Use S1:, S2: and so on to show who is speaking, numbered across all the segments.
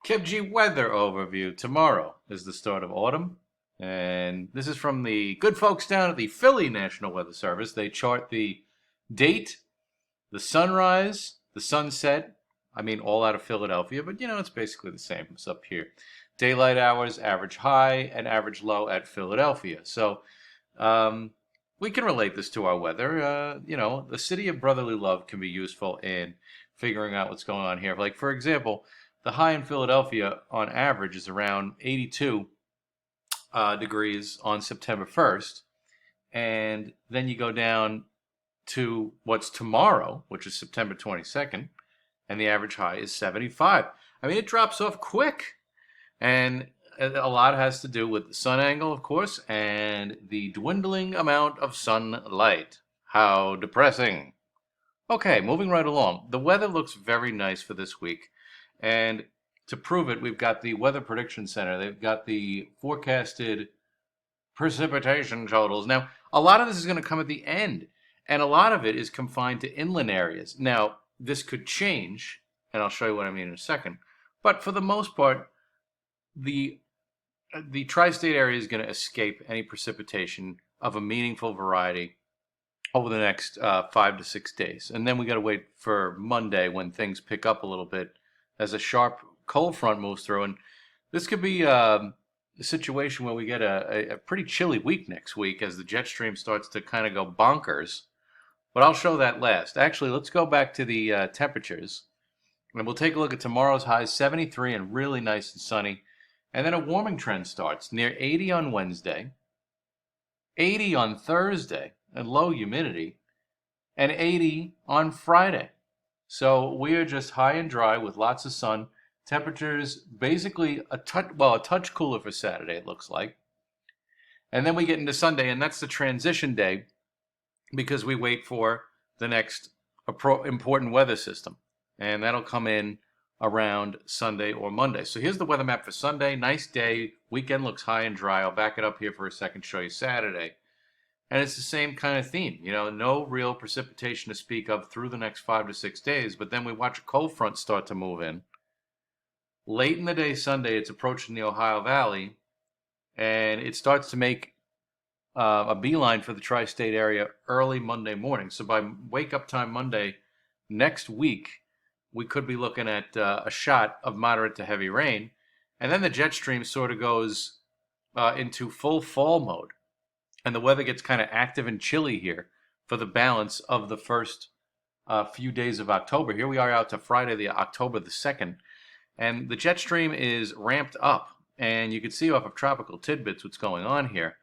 S1: Kibji weather overview. Tomorrow is the start of autumn. And this is from the good folks down at the Philly National Weather Service. They chart the date, the sunrise, the sunset. I mean, all out of Philadelphia, but it's basically the same. It's up here. Daylight hours, average high, and average low at Philadelphia. So we can relate this to our weather. The city of brotherly love can be useful in figuring out what's going on here. Like, for example, the high in Philadelphia on average is around 82 degrees on September 1st. And then you go down to what's tomorrow, which is September 22nd, and the average high is 75. I mean, it drops off quick. And a lot has to do with the sun angle, of course, and the dwindling amount of sunlight. How depressing. Okay, moving right along. The weather looks very nice for this week. And to prove it, we've got the Weather Prediction Center. They've got the forecasted precipitation totals. Now, a lot of this is going to come at the end, and a lot of it is confined to inland areas. Now, this could change, and I'll show you what I mean in a second. But for the most part, the tri-state area is going to escape any precipitation of a meaningful variety over the next 5 to 6 days. And then we got to wait for Monday when things pick up a little bit as a sharp cold front moves through. And this could be a situation where we get a pretty chilly week next week as the jet stream starts to kind of go bonkers. But I'll show that last. Actually, let's go back to the temperatures. And we'll take a look at tomorrow's highs, 73 and really nice and sunny. And then a warming trend starts near 80 on Wednesday, 80 on Thursday, and low humidity, and 80 on Friday. So we are just high and dry with lots of sun. Temperatures basically a touch cooler for Saturday, it looks like. And then we get into Sunday, and that's the transition day because we wait for the next important weather system. And that'll come in around Sunday or Monday. So here's the weather map for Sunday. Nice day. Weekend looks high and dry. I'll back it up here for a second, show you Saturday. And it's the same kind of theme. No real precipitation to speak of through the next 5 to 6 days. But then we watch a cold front start to move in. Late in the day Sunday, it's approaching the Ohio Valley. And it starts to make a beeline for the tri-state area early Monday morning. So by wake-up time Monday next week, we could be looking at a shot of moderate to heavy rain. And then the jet stream sort of goes into full fall mode. And the weather gets kind of active and chilly here for the balance of the first few days of October. Here we are out to Friday, October the 2nd. And the jet stream is ramped up. And you can see off of Tropical Tidbits what's going on here.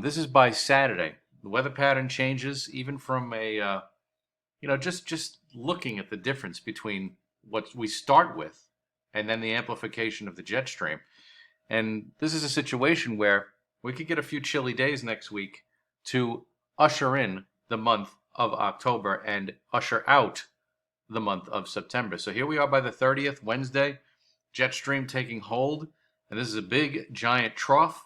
S1: This is by Saturday. The weather pattern changes even from a... just looking at the difference between what we start with and then the amplification of the jet stream. And this is a situation where we could get a few chilly days next week to usher in the month of October and usher out the month of September. So here we are by the 30th, Wednesday, jet stream taking hold. And this is a big, giant trough.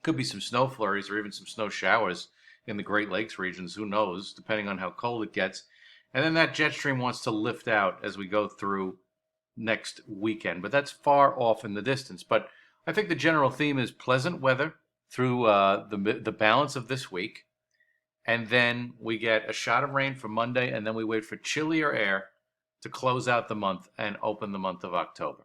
S1: Could be some snow flurries or even some snow showers in the Great Lakes regions. Who knows, depending on how cold it gets. And then that jet stream wants to lift out as we go through next weekend. But that's far off in the distance. But I think the general theme is pleasant weather through the balance of this week. And then we get a shot of rain for Monday. And then we wait for chillier air to close out the month and open the month of October.